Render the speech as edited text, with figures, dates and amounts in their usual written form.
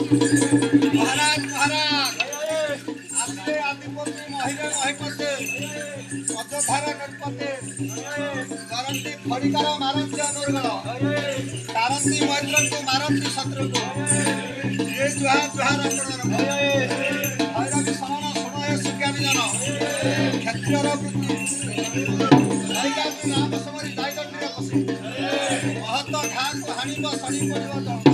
महाराज महाराज आपले आदिपती महिला महिपते अजधारा गणपते करंती फड़िकार मारंती अनुर्गल तारंती मैत्र को मारंती शत्रु को ये जुहार जुहार अपन भैरवी शरण सुनय सुज्ञानी जन क्षत्रियर वृत्ति नाम समरी दायित्व महत्व घा को हाणिब सड़ी पड़ो